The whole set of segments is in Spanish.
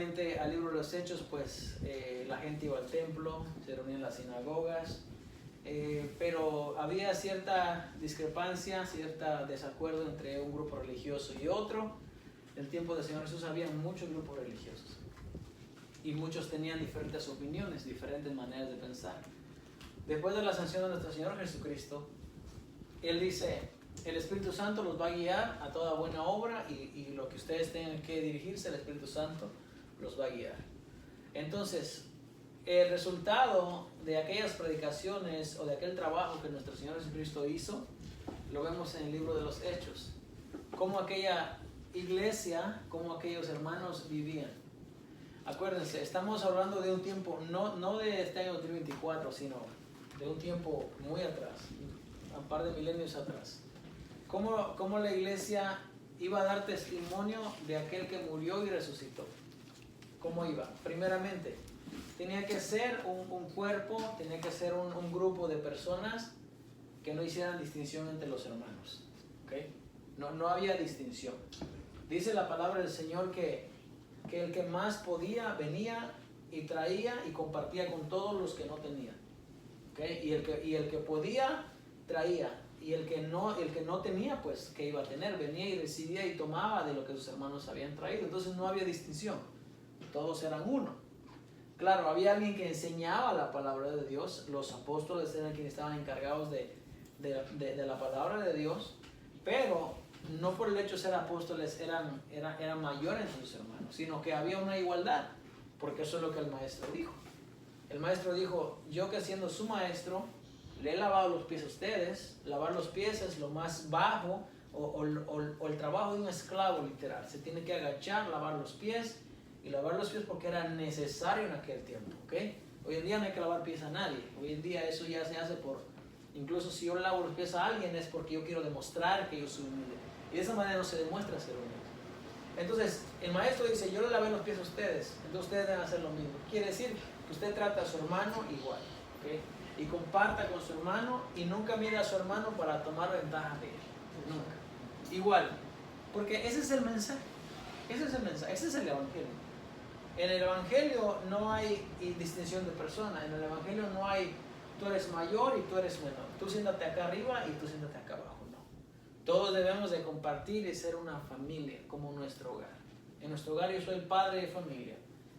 Previamente al libro de los Hechos, pues la gente iba al templo, se reunía en las sinagogas, pero había cierta discrepancia, cierto desacuerdo entre un grupo religioso y otro. En el tiempo del Señor Jesús había muchos grupos religiosos y muchos tenían diferentes opiniones, diferentes maneras de pensar. Después de la ascensión de nuestro Señor Jesucristo, Él dice: el Espíritu Santo los va a guiar a toda buena obra, y lo que ustedes tengan que dirigirse, el Espíritu Santo los va a guiar. Entonces, el resultado de aquellas predicaciones o de aquel trabajo que nuestro Señor Jesucristo hizo, lo vemos en el libro de los Hechos. Cómo aquella iglesia, cómo aquellos hermanos vivían. Acuérdense, estamos hablando de un tiempo, no de este año 2024, sino de un tiempo muy atrás, un par de milenios atrás. Cómo la iglesia iba a dar testimonio de aquel que murió y resucitó. ¿Cómo iba? Primeramente, tenía que ser un cuerpo, tenía que ser un grupo de personas que no hicieran distinción entre los hermanos. ¿Okay? No había distinción. Dice la palabra del Señor que el que más podía venía y traía y compartía con todos los que no tenían. ¿Okay? Y el que podía traía, y el que no tenía, pues, ¿qué iba a tener? Venía y recibía y tomaba de lo que sus hermanos habían traído. Entonces no había distinción, todos eran uno. Claro, había alguien que enseñaba la palabra de Dios, los apóstoles eran quienes estaban encargados de la palabra de Dios, pero no por el hecho de ser apóstoles eran mayores que sus hermanos, sino que había una igualdad, porque eso es lo que el maestro dijo. El maestro dijo: yo, que siendo su maestro, le he lavado los pies a ustedes. Lavar los pies es lo más bajo, o el trabajo de un esclavo, literal. Se tiene que agachar, lavar los pies, y lavar los pies porque era necesario en aquel tiempo. ¿Okay? Hoy en día no hay que lavar pies a nadie. Hoy en día eso ya se hace incluso si yo lavo los pies a alguien, es porque yo quiero demostrar que yo soy humilde. Y de esa manera no se demuestra ser humilde. Entonces, el maestro dice: yo le lavé los pies a ustedes, entonces ustedes deben hacer lo mismo. Quiere decir que usted trata a su hermano igual. ¿Okay? Y comparta con su hermano, y nunca mire a su hermano para tomar ventaja de él. Nunca. Igual. Porque ese es el mensaje. Ese es el mensaje. Ese es el evangelio. En el evangelio no hay distinción de personas. En el evangelio no hay tú eres mayor y tú eres menor. Tú siéntate acá arriba y tú siéntate acá abajo. No. Todos debemos de compartir y ser una familia, como nuestro hogar. En nuestro hogar yo soy el padre de familia.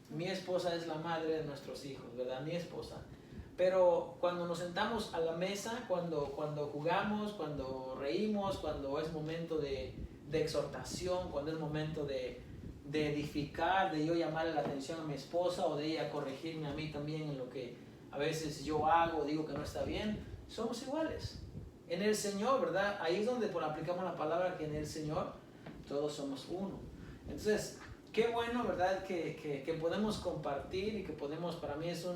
Mi esposa es la madre de nuestros hijos, ¿verdad? Mi esposa. Pero cuando nos sentamos a la mesa, cuando jugamos, cuando reímos, cuando es momento de exhortación, cuando es momento de edificar, de yo llamarle la atención a mi esposa, o de ella corregirme a mí también en lo que a veces yo hago, digo que no está bien, somos iguales. En el Señor, ¿verdad? Ahí es donde aplicamos la palabra, que en el Señor todos somos uno. Entonces, qué bueno, ¿verdad? Que podemos compartir, y que podemos, para mí es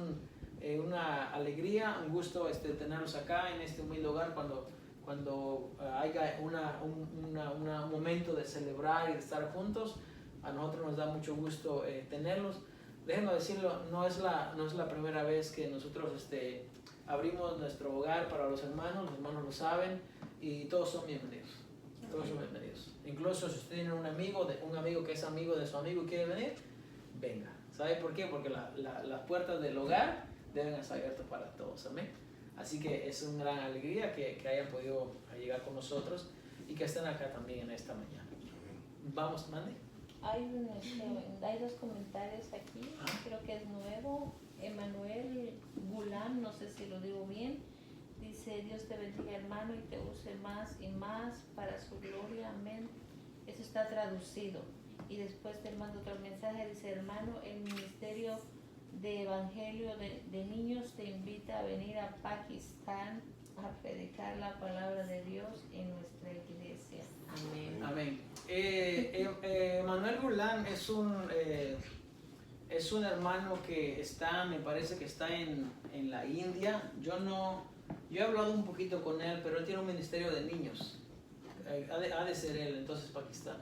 una alegría, un gusto tenerlos acá en este humilde hogar, cuando haya un momento de celebrar y de estar juntos. A nosotros nos da mucho gusto tenerlos. Déjenme decirlo, no es la primera vez que nosotros abrimos nuestro hogar para los hermanos lo saben, y todos son bienvenidos. Todos son bienvenidos. Incluso si usted tiene un amigo que es amigo de su amigo y quiere venir, venga. ¿Sabe por qué? Porque las puertas del hogar deben estar abiertas para todos. Amén. Así que es una gran alegría que hayan podido llegar con nosotros y que estén acá también en esta mañana. Vamos, mande. Hay dos comentarios aquí, creo que es nuevo. Emanuel Gulam, no sé si lo digo bien, dice: Dios te bendiga, hermano, y te use más y más para su gloria, amén. Eso está traducido. Y después te mando otro mensaje, dice: hermano, el ministerio de evangelio de niños te invita a venir a Pakistán a predicar la palabra de Dios en nuestra iglesia. Amén. Amén. Manuel Gulán es un hermano que me parece que está en la India. Yo he hablado un poquito con él, pero él tiene un ministerio de niños. Ha de ser él, entonces, Pakistán.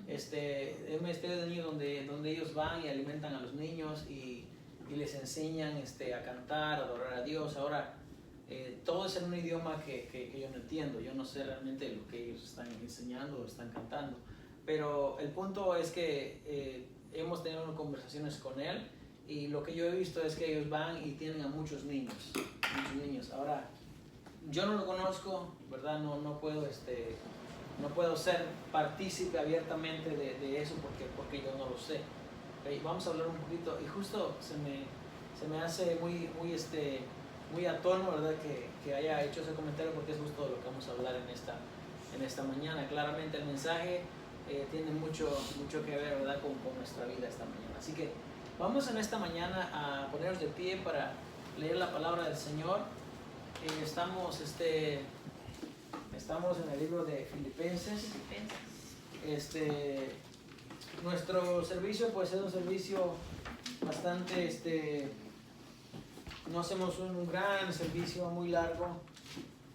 Es un ministerio de niños donde ellos van y alimentan a los niños y les enseñan a cantar, a adorar a Dios. Ahora, todo es en un idioma que yo no entiendo. Yo no sé realmente lo que ellos están enseñando o están cantando. Pero el punto es que hemos tenido conversaciones con él y lo que yo he visto es que ellos van y tienen a muchos niños. Ahora, yo no lo conozco, ¿verdad? No puedo ser partícipe abiertamente de eso porque yo no lo sé. Okay, vamos a hablar un poquito, y justo se me hace muy a tono, ¿verdad? Que haya hecho ese comentario, porque es justo de lo que vamos a hablar en esta mañana. Claramente el mensaje tiene mucho que ver, ¿verdad? con nuestra vida esta mañana. Así que vamos en esta mañana a ponernos de pie para leer la palabra del Señor. Estamos en el libro de Filipenses. Nuestro servicio pues es un servicio bastante, no hacemos un gran servicio muy largo.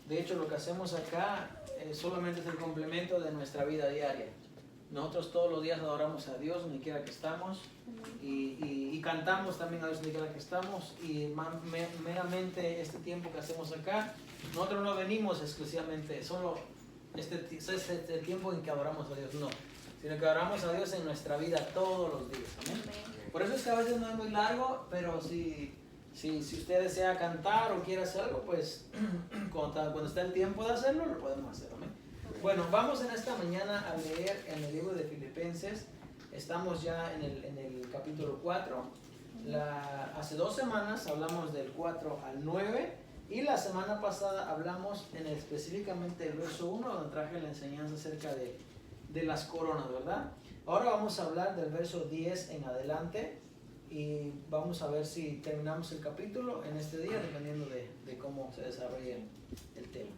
De hecho, lo que hacemos acá solamente es el complemento de nuestra vida diaria. Nosotros todos los días adoramos a Dios donde quiera que estamos y cantamos también a Dios donde quiera que estamos, y meramente este tiempo que hacemos acá, nosotros no venimos exclusivamente, solo este es el tiempo en que adoramos a Dios, no, sino que adoramos a Dios en nuestra vida todos los días. ¿Amén? Por eso es que a veces no es muy largo, pero si usted desea cantar o quiere hacer algo, pues cuando está el tiempo de hacerlo, lo podemos hacer. ¿Amén? Bueno, vamos en esta mañana a leer en el libro de Filipenses. Estamos ya en el capítulo 4. Hace 2 semanas hablamos del 4 al 9, y la semana pasada hablamos específicamente del verso 1, donde traje la enseñanza acerca de las coronas, ¿verdad? Ahora vamos a hablar del verso 10 en adelante, y vamos a ver si terminamos el capítulo en este día, dependiendo de cómo se desarrolle el tema.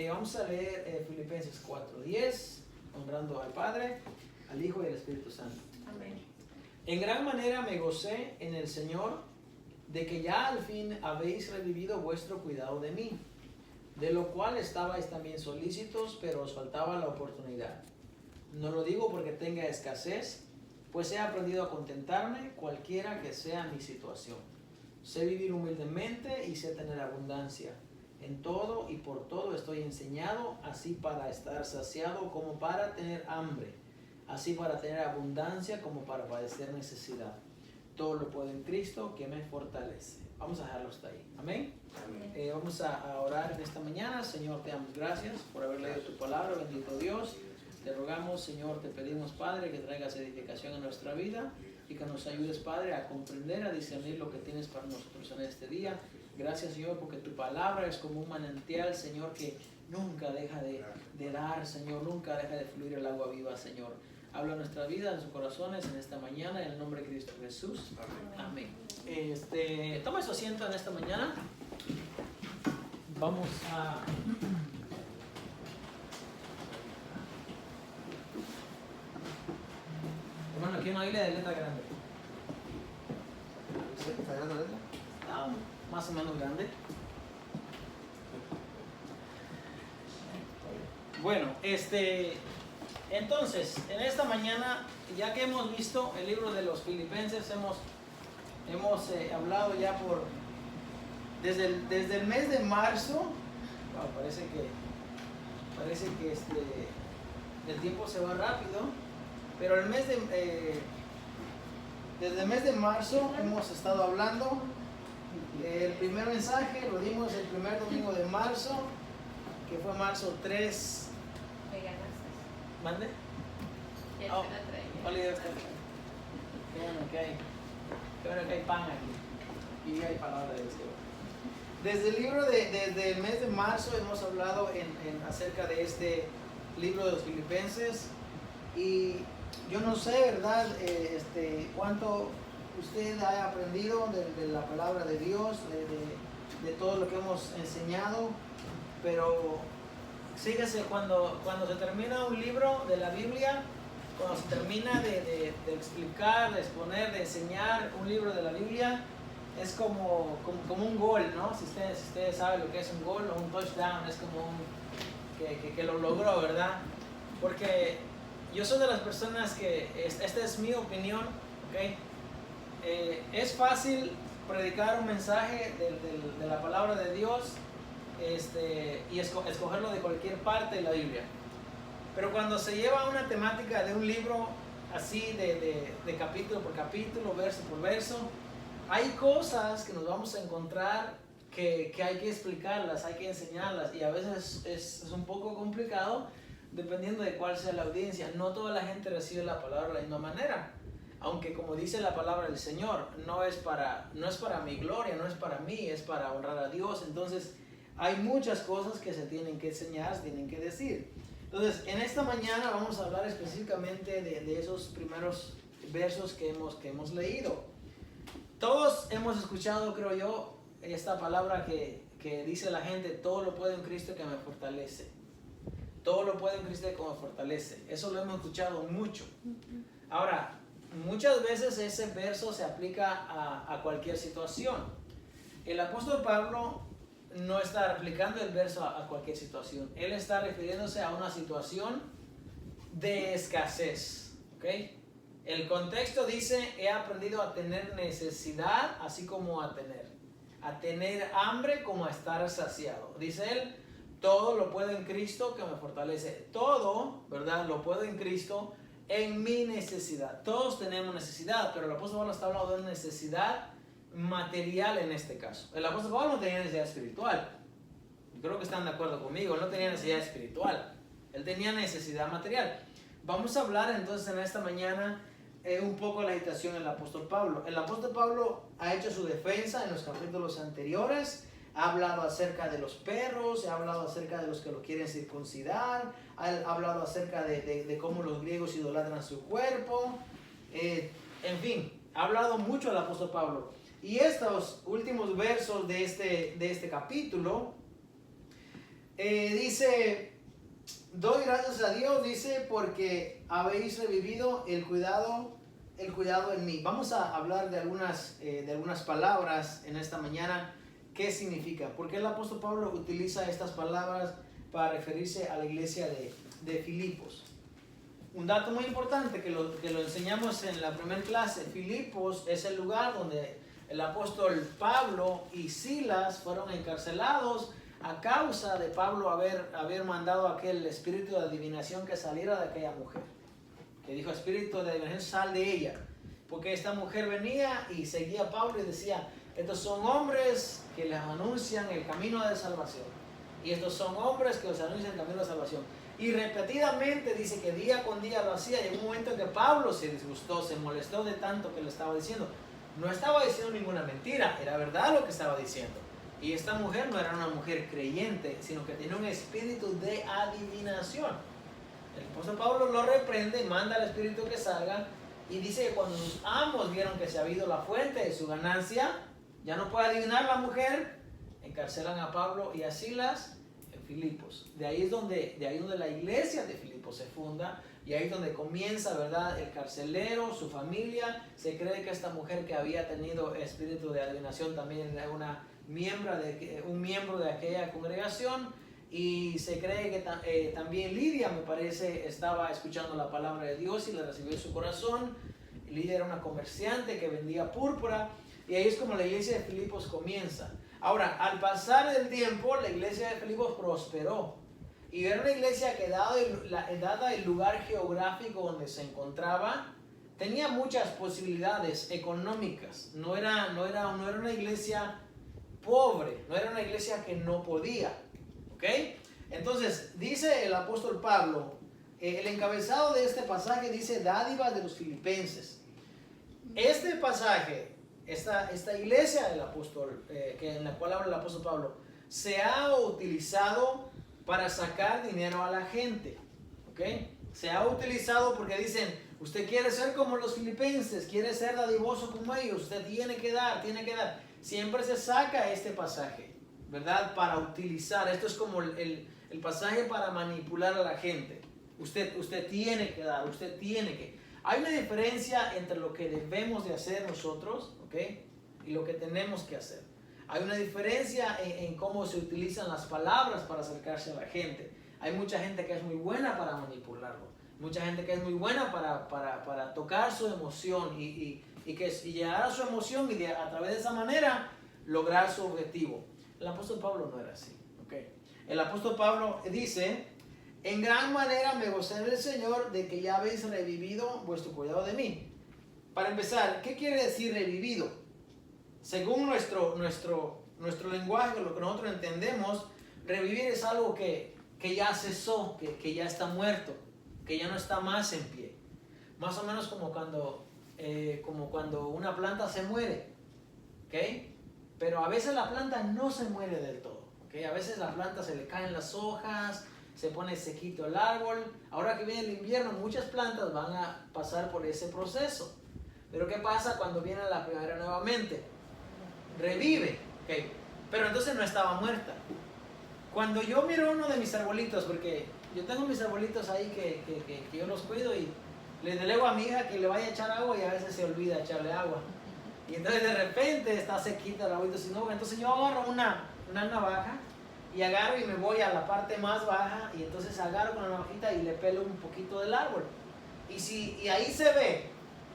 Vamos a leer Filipenses 4:10, honrando al Padre, al Hijo y al Espíritu Santo. Amén. En gran manera me gocé en el Señor de que ya al fin habéis revivido vuestro cuidado de mí, de lo cual estabais también solícitos, pero os faltaba la oportunidad. No lo digo porque tenga escasez, pues he aprendido a contentarme cualquiera que sea mi situación. Sé vivir humildemente y sé tener abundancia. En todo y por todo estoy enseñado, así para estar saciado como para tener hambre, así para tener abundancia como para padecer necesidad. Todo lo puedo en Cristo que me fortalece. Vamos a dejarlo hasta ahí. Amén. Vamos a orar en esta mañana. Señor, te damos gracias por haber leído tu palabra. Bendito Dios. Te rogamos, Señor, te pedimos, Padre, que traigas edificación en nuestra vida y que nos ayudes, Padre, a comprender, a discernir lo que tienes para nosotros en este día. Gracias, Señor, porque tu palabra es como un manantial, Señor, que nunca deja de dar, Señor, nunca deja de fluir el agua viva, Señor. Habla nuestra vida, en sus corazones, en esta mañana, en el nombre de Cristo Jesús. Amén. Toma su asiento en esta mañana. Vamos a... Hermano, aquí no hay de letra grande. ¿Está grande la letra? No, más o menos grande. Bueno, entonces, en esta mañana, ya que hemos visto el libro de los Filipenses, hemos hablado ya desde el mes de marzo. Wow, parece que el tiempo se va rápido. Pero desde el mes de marzo hemos estado hablando. El primer mensaje lo dimos el primer domingo de marzo, que fue marzo 3. Me ganaste. ¿Mande? Ya te la traía. Oliver, qué bueno que hay pan aquí y hay palabra de Dios. Desde el libro desde el mes de marzo hemos hablado acerca de este libro de los Filipenses, y yo no sé, ¿verdad? Cuánto usted ha aprendido de la palabra de Dios, de todo lo que hemos enseñado, pero síguese, cuando se termina un libro de la Biblia, cuando se termina de explicar, de exponer, de enseñar un libro de la Biblia, es como un gol, ¿no? Si ustedes saben lo que es un gol o un touchdown, es como que lo logró, ¿verdad? Porque yo soy de las personas que, esta es mi opinión, ¿ok? Es fácil predicar un mensaje de la palabra de Dios y escogerlo de cualquier parte de la Biblia. Pero cuando se lleva una temática de un libro así de capítulo por capítulo, verso por verso. Hay cosas que nos vamos a encontrar que hay que explicarlas, hay que enseñarlas, y a veces es un poco complicado dependiendo de cuál sea la audiencia. No toda la gente recibe la palabra de la misma manera, aunque como dice la palabra del Señor, no es para mi gloria, no es para mí, es para honrar a Dios. Entonces hay muchas cosas que se tienen que enseñar, se tienen que decir. Entonces en esta mañana vamos a hablar específicamente de esos primeros versos que hemos leído. Todos hemos escuchado, creo yo, esta palabra que dice la gente: todo lo puedo en Cristo que me fortalece. Todo lo puedo en Cristo que me fortalece. Eso lo hemos escuchado mucho. Ahora, muchas veces ese verso se aplica a cualquier situación. El apóstol Pablo no está aplicando el verso a cualquier situación. Él está refiriéndose a una situación de escasez. ¿Ok? El contexto dice: he aprendido a tener necesidad así como a tener hambre como a estar saciado. Dice él: todo lo puedo en Cristo que me fortalece. Todo, ¿verdad? Lo puedo en Cristo en mi necesidad. Todos tenemos necesidad, pero el apóstol Pablo está hablando de necesidad material en este caso. El apóstol Pablo no tenía necesidad espiritual. Creo que están de acuerdo conmigo. Él no tenía necesidad espiritual. Él tenía necesidad material. Vamos a hablar entonces en esta mañana un poco de la agitación del apóstol Pablo. El apóstol Pablo ha hecho su defensa en los capítulos anteriores. Ha hablado acerca de los perros, ha hablado acerca de los que lo quieren circuncidar, ha hablado acerca de cómo los griegos idolatran su cuerpo. En fin, ha hablado mucho el apóstol Pablo. Y estos últimos versos de este capítulo dice: doy gracias a Dios, dice, porque habéis revivido el cuidado en mí. Vamos a hablar de algunas palabras en esta mañana. ¿Qué significa? ¿Por qué el apóstol Pablo utiliza estas palabras para referirse a la iglesia de Filipos? Un dato muy importante que lo enseñamos en la primera clase: Filipos es el lugar donde el apóstol Pablo y Silas fueron encarcelados a causa de Pablo haber mandado aquel espíritu de adivinación que saliera de aquella mujer. Que dijo: espíritu de adivinación, sal de ella. Porque esta mujer venía y seguía a Pablo y decía: estos son hombres que les anuncian el camino de salvación. Y estos son hombres que les anuncian el camino de salvación. Y repetidamente dice que día con día lo hacía. Llegó un momento en que Pablo se disgustó, se molestó de tanto que le estaba diciendo. No estaba diciendo ninguna mentira, era verdad lo que estaba diciendo. Y esta mujer no era una mujer creyente, sino que tenía un espíritu de adivinación. El apóstol Pablo lo reprende, manda al espíritu que salga, y dice que cuando sus amos vieron que se había ido la fuente de su ganancia, ya no puede adivinar la mujer, encarcelan a Pablo y a Silas en Filipos. De ahí es donde la iglesia de Filipos se funda, y ahí es donde comienza, ¿verdad?, el carcelero, su familia. Se cree que esta mujer que había tenido espíritu de adivinación también era un miembro de aquella congregación, y se cree que también Lidia, me parece, estaba escuchando la palabra de Dios y la recibió en su corazón. Lidia era una comerciante que vendía púrpura, y ahí es como la iglesia de Filipos comienza. Ahora, al pasar el tiempo, la iglesia de Filipos prosperó, y era una iglesia que, dado el lugar geográfico donde se encontraba, tenía muchas posibilidades económicas. No era una iglesia pobre, no era una iglesia que no podía. ¿Ok? Entonces, dice el apóstol Pablo, el encabezado de este pasaje dice: dádivas de los filipenses. Este pasaje, esta iglesia del apóstol, en la cual habla el apóstol Pablo, se ha utilizado para sacar dinero a la gente. ¿Ok? Se ha utilizado porque dicen: usted quiere ser como los filipenses, quiere ser dadivoso como ellos, usted tiene que dar. Siempre se saca este pasaje, ¿verdad?, para utilizar. Esto es como el pasaje para manipular a la gente. Usted tiene que dar, usted tiene que. Hay una diferencia entre lo que debemos de hacer nosotros, ¿ok?, y lo que tenemos que hacer. Hay una diferencia en cómo se utilizan las palabras para acercarse a la gente. Hay mucha gente que es muy buena para manipularlo. Mucha gente que es muy buena para tocar su emoción y llegar a su emoción, y a través de esa manera lograr su objetivo. El apóstol Pablo no era así. ¿Okay? El apóstol Pablo dice: En gran manera me gocé en el Señor de que ya habéis revivido vuestro cuidado de mí. Para empezar, ¿qué quiere decir revivido? Según nuestro lenguaje, lo que nosotros entendemos, revivir es algo que ya cesó, que ya está muerto, que ya no está más en pie. Más o menos como cuando una planta se muere, ¿ok? Pero a veces la planta no se muere del todo, ¿ok? A veces la planta se le caen las hojas, se pone sequito el árbol. Ahora que viene el invierno, muchas plantas van a pasar por ese proceso. Pero ¿qué pasa cuando viene la primavera nuevamente? Revive, ¿ok? Pero entonces no estaba muerta. Cuando yo miro uno de mis arbolitos, porque yo tengo mis arbolitos ahí que yo los cuido y le delego a mi hija que le vaya a echar agua y a veces se olvida echarle agua. Y entonces de repente está sequita el arbolito sin hoja. Entonces yo agarro una navaja y agarro y me voy a la parte más baja y entonces agarro con la navajita y le pelo un poquito del árbol. Y ahí se ve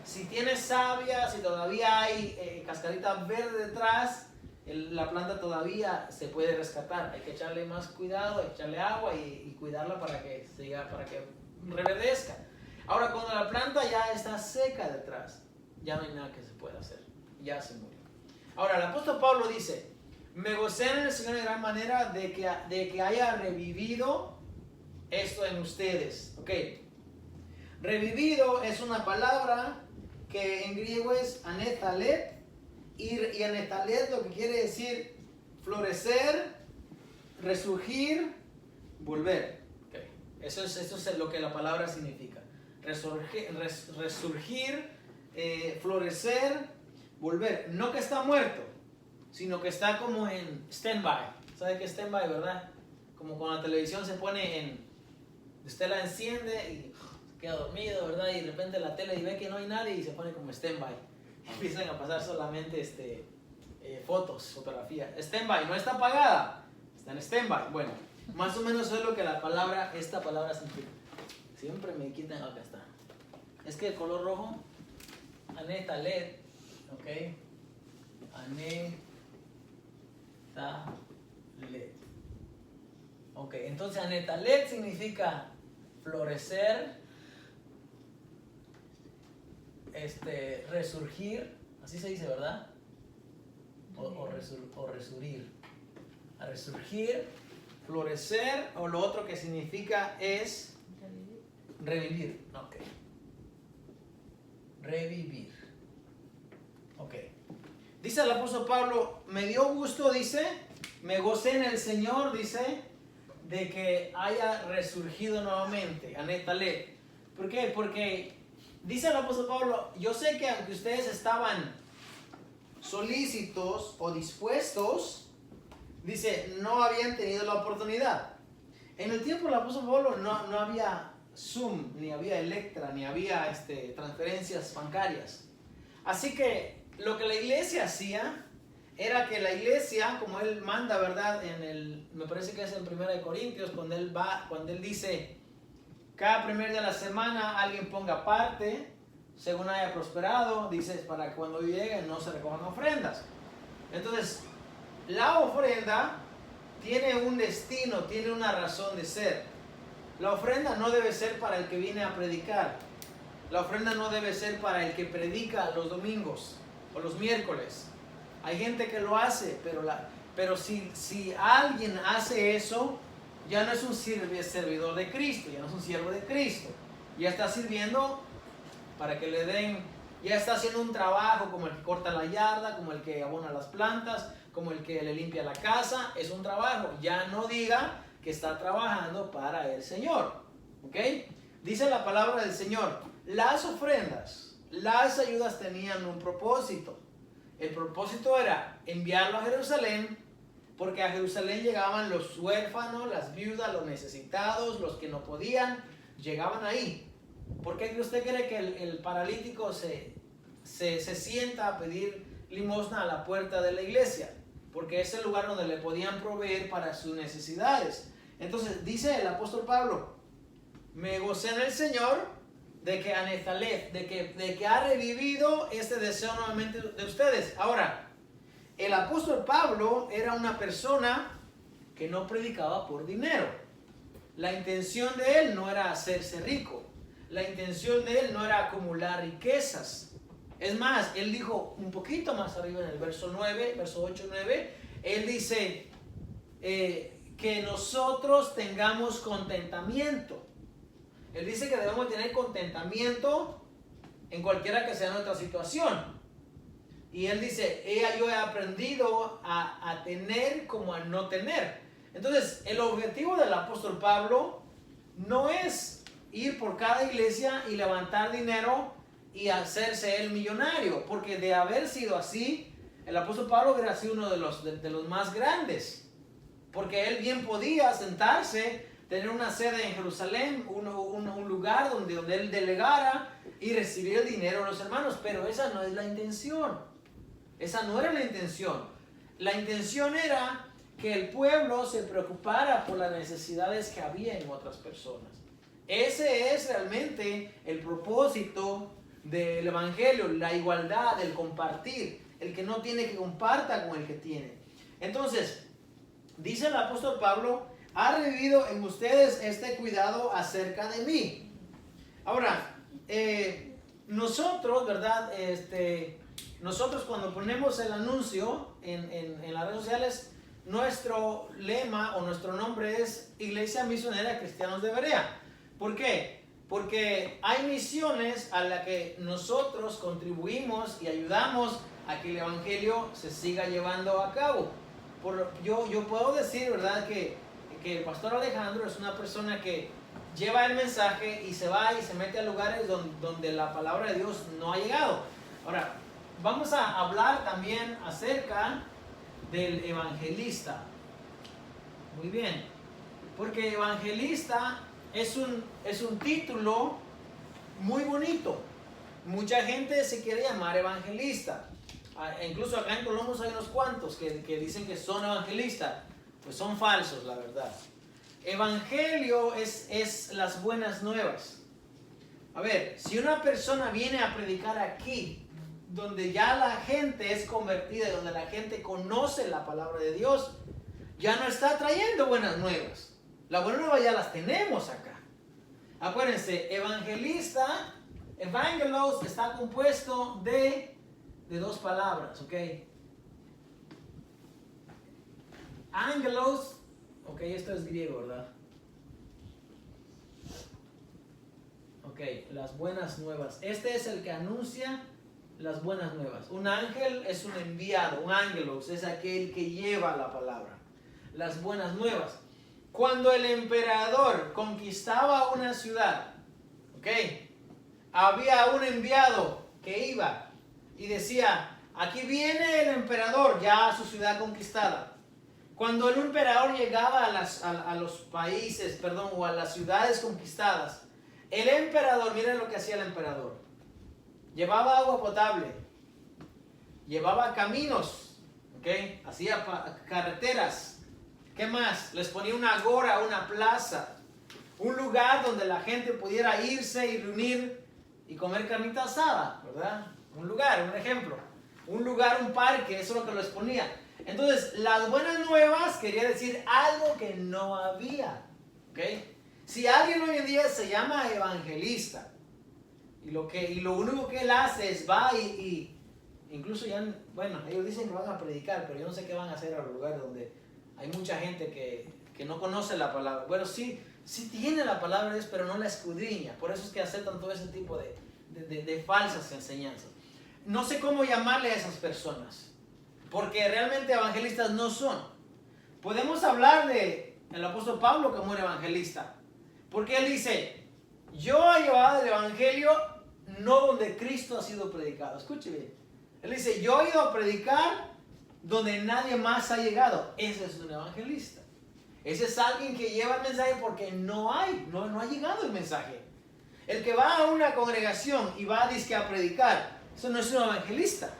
si tiene savia, si todavía hay cascarita verde detrás, la planta todavía se puede rescatar. Hay que echarle más cuidado, echarle agua y cuidarla para que reverdezca. Ahora, cuando la planta ya está seca detrás, ya no hay nada que se pueda hacer. Ya se murió. Ahora, el apóstol Pablo dice: me gocé en el Señor de gran manera de que haya revivido esto en ustedes. Ok. Revivido es una palabra que en griego es anetalet. Y anetalet lo que quiere decir florecer, resurgir, volver. Okay. Eso es lo que la palabra significa. Resurgir, florecer, volver. No que está muerto, sino que está como en stand-by. ¿Sabe qué es stand-by, verdad? Como cuando la televisión se pone en... Usted la enciende y queda dormido, ¿verdad? Y de repente la tele y ve que no hay nadie y se pone como stand-by. Empiezan a pasar solamente fotos, fotografía. Stand-by, no está apagada, está en stand-by. Bueno, más o menos eso es lo que esta palabra significa. Siempre me quitan, acá está. Es que el color rojo, anetalet, ¿ok? Anetalet. Ok, entonces anetalet significa florecer, resurgir, así se dice, ¿verdad? O resurgir. A resurgir, florecer, o lo otro que significa es revivir. Ok. Revivir. Ok. Dice el apóstol Pablo: me dio gusto, dice, me gocé en el Señor, dice, de que haya resurgido nuevamente. Anetalet. ¿Por qué? Porque dice el apóstol Pablo: yo sé que aunque ustedes estaban solícitos o dispuestos, dice, no habían tenido la oportunidad. En el tiempo del apóstol Pablo no había Zoom, ni había Electra, ni había transferencias bancarias. Así que lo que la iglesia hacía era que la iglesia, como él manda, ¿verdad? Me parece que es en 1 Corintios, cuando él dice: cada primer día de la semana alguien ponga parte, según haya prosperado, dice, para que cuando lleguen no se recojan ofrendas. Entonces, la ofrenda tiene un destino, tiene una razón de ser. La ofrenda no debe ser para el que viene a predicar. La ofrenda no debe ser para el que predica los domingos o los miércoles. Hay gente que lo hace, pero si alguien hace eso, ya no es un servidor de Cristo, ya no es un siervo de Cristo. Ya está sirviendo para que le den, ya está haciendo un trabajo como el que corta la yarda, como el que abona las plantas, como el que le limpia la casa. Es un trabajo. Ya no diga que está trabajando para el Señor. ¿Ok? Dice la palabra del Señor: las ofrendas, las ayudas tenían un propósito. El propósito era enviarlo a Jerusalén, porque a Jerusalén llegaban los huérfanos, las viudas, los necesitados, los que no podían, llegaban ahí. ¿Por qué usted cree que el paralítico se sienta a pedir limosna a la puerta de la iglesia? Porque es el lugar donde le podían proveer para sus necesidades. Entonces dice el apóstol Pablo: me gocé en el Señor de que anetalet, de que ha revivido este deseo nuevamente de ustedes. Ahora, el apóstol Pablo era una persona que no predicaba por dinero. La intención de él no era hacerse rico. La intención de él no era acumular riquezas. Es más, él dijo un poquito más arriba en el verso 9, verso 8, 9, él dice que nosotros tengamos contentamiento. Él dice que debemos tener contentamiento en cualquiera que sea nuestra situación. Y él dice, yo he aprendido a tener como a no tener. Entonces, el objetivo del apóstol Pablo no es ir por cada iglesia y levantar dinero y hacerse el millonario, porque de haber sido así, el apóstol Pablo hubiera sido uno de los más grandes, porque él bien podía sentarse, tener una sede en Jerusalén, un lugar donde él delegara y recibir el dinero de los hermanos, pero esa no es la intención. Esa no era la intención. La intención era que el pueblo se preocupara por las necesidades que había en otras personas. Ese es realmente el propósito del evangelio, la igualdad, el compartir. El que no tiene que comparta con el que tiene. Entonces, dice el apóstol Pablo, ha revivido en ustedes este cuidado acerca de mí. Ahora, nosotros, ¿verdad? Nosotros cuando ponemos el anuncio en las redes sociales, nuestro lema o nuestro nombre es Iglesia Misionera Cristianos de Berea. ¿Por qué? Porque hay misiones a las que nosotros contribuimos y ayudamos a que el evangelio se siga llevando a cabo. Yo puedo decir, ¿verdad?, que el pastor Alejandro es una persona que lleva el mensaje y se va y se mete a lugares donde la palabra de Dios no ha llegado. Ahora, vamos a hablar también acerca del evangelista. Muy bien, porque evangelista es un título muy bonito. Mucha gente se quiere llamar evangelista. Incluso acá en Colombia hay unos cuantos que dicen que son evangelistas. Pues son falsos, la verdad. Evangelio es las buenas nuevas. A ver, si una persona viene a predicar aquí, donde ya la gente es convertida, donde la gente conoce la palabra de Dios, ya no está trayendo buenas nuevas. Las buenas nuevas ya las tenemos acá. Acuérdense, evangelista, evangelos, está compuesto de dos palabras, ¿ok? Angelos, ok, esto es griego, ¿verdad? Ok, las buenas nuevas. Este es el que anuncia las buenas nuevas. Un ángel es un enviado, un ángelos es aquel que lleva la palabra. Las buenas nuevas. Cuando el emperador conquistaba una ciudad, ok, había un enviado que iba y decía, aquí viene el emperador ya a su ciudad conquistada. Cuando el emperador llegaba a los países, o a las ciudades conquistadas, el emperador, miren lo que hacía el emperador. Llevaba agua potable, llevaba caminos, ¿okay? Hacía carreteras. ¿Qué más? Les ponía una agora, una plaza, un lugar donde la gente pudiera irse y reunir y comer carnita asada, ¿verdad? Un lugar, un ejemplo. Un lugar, un parque, eso es lo que les ponía. Entonces, las buenas nuevas quería decir algo que no había, ¿ok? Si alguien hoy en día se llama evangelista y lo único que él hace es va y incluso ya, bueno, ellos dicen que van a predicar, pero yo no sé qué van a hacer a los lugares donde hay mucha gente que no conoce la palabra. Bueno, sí tiene la palabra de Dios, pero no la escudriña. Por eso es que aceptan todo ese tipo de falsas enseñanzas. No sé cómo llamarle a esas personas, porque realmente evangelistas no son. Podemos hablar de el apóstol Pablo como un evangelista, porque él dice, yo he llevado el evangelio no donde Cristo ha sido predicado. Escuche bien. Él dice, yo he ido a predicar donde nadie más ha llegado. Ese es un evangelista. Ese es alguien que lleva el mensaje porque no ha llegado el mensaje. El que va a una congregación y va a predicar, eso no es un evangelista.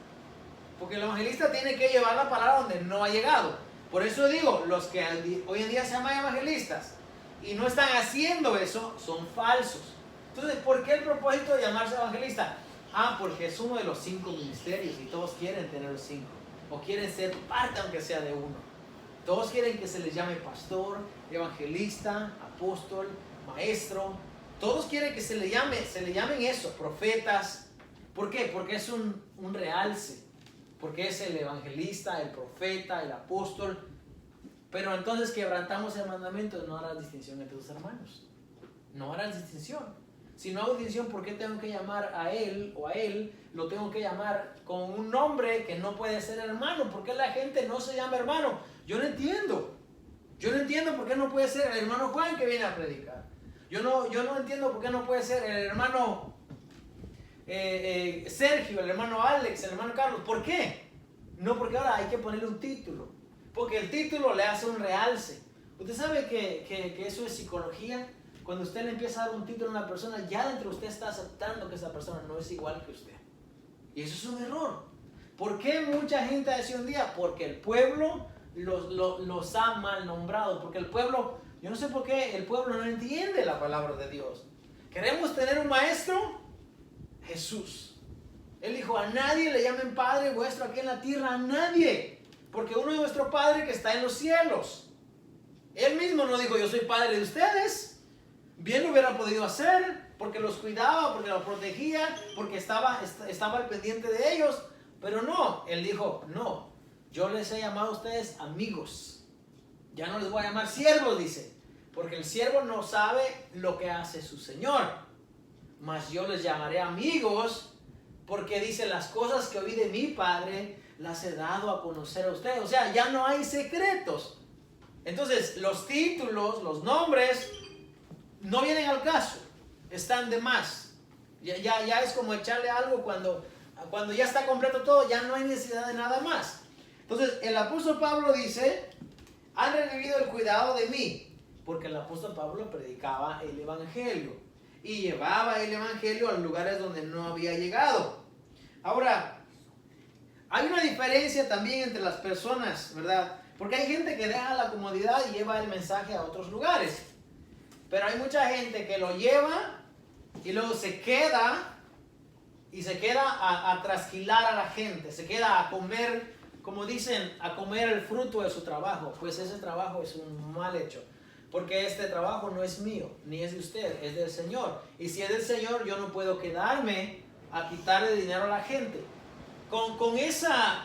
Porque el evangelista tiene que llevar la palabra donde no ha llegado. Por eso digo, los que hoy en día se llaman evangelistas y no están haciendo eso, son falsos. Entonces, ¿por qué el propósito de llamarse evangelista? Porque es uno de los 5 ministerios y todos quieren tener los 5. O quieren ser parte aunque sea de uno. Todos quieren que se les llame pastor, evangelista, apóstol, maestro. Todos quieren que se le llamen eso, profetas. ¿Por qué? Porque es un realce. Porque es el evangelista, el profeta, el apóstol. Pero entonces quebrantamos el mandamiento, no harás distinción entre tus hermanos. No harás distinción. Si no hago distinción, ¿por qué tengo que llamar a él o a él? Lo tengo que llamar con un nombre que no puede ser hermano. ¿Por qué la gente no se llama hermano? Yo no entiendo. Yo no entiendo por qué no puede ser el hermano Juan que viene a predicar. Yo no entiendo por qué no puede ser el hermano Sergio, el hermano Alex, el hermano Carlos. ¿Por qué? No, porque ahora hay que ponerle un título. Porque el título le hace un realce. ¿Usted sabe que eso es psicología? Cuando usted le empieza a dar un título a una persona, ya dentro de usted está aceptando que esa persona no es igual que usted. Y eso es un error. ¿Por qué mucha gente hace un día? Porque el pueblo los ha mal nombrado. Porque el pueblo, yo no sé por qué el pueblo no entiende la palabra de Dios. ¿Queremos tener un maestro? Jesús. Él dijo, a nadie le llamen Padre vuestro aquí en la tierra, a nadie. Porque uno es vuestro Padre que está en los cielos. Él mismo no dijo, yo soy Padre de ustedes. Bien lo hubiera podido hacer, porque los cuidaba, porque los protegía, porque estaba al pendiente de ellos. Pero no, él dijo, no, yo les he llamado a ustedes amigos. Ya no les voy a llamar siervos, dice. Porque el siervo no sabe lo que hace su Señor. Mas yo les llamaré amigos, porque dice, las cosas que oí de mi Padre, las he dado a conocer a ustedes. O sea, ya no hay secretos. Entonces, los títulos, los nombres, no vienen al caso, están de más. Ya es como echarle algo cuando ya está completo todo, ya no hay necesidad de nada más. Entonces el apóstol Pablo dice, han recibido el cuidado de mí, porque el apóstol Pablo predicaba el evangelio y llevaba el evangelio a lugares donde no había llegado. Ahora, hay una diferencia también entre las personas, ¿verdad? Porque hay gente que deja la comodidad y lleva el mensaje a otros lugares. Pero hay mucha gente que lo lleva y luego se queda a trasquilar a la gente, se queda a comer, como dicen, a comer el fruto de su trabajo. Pues ese trabajo es un mal hecho, porque este trabajo no es mío, ni es de usted, es del Señor. Y si es del Señor, yo no puedo quedarme a quitarle dinero a la gente. Con esa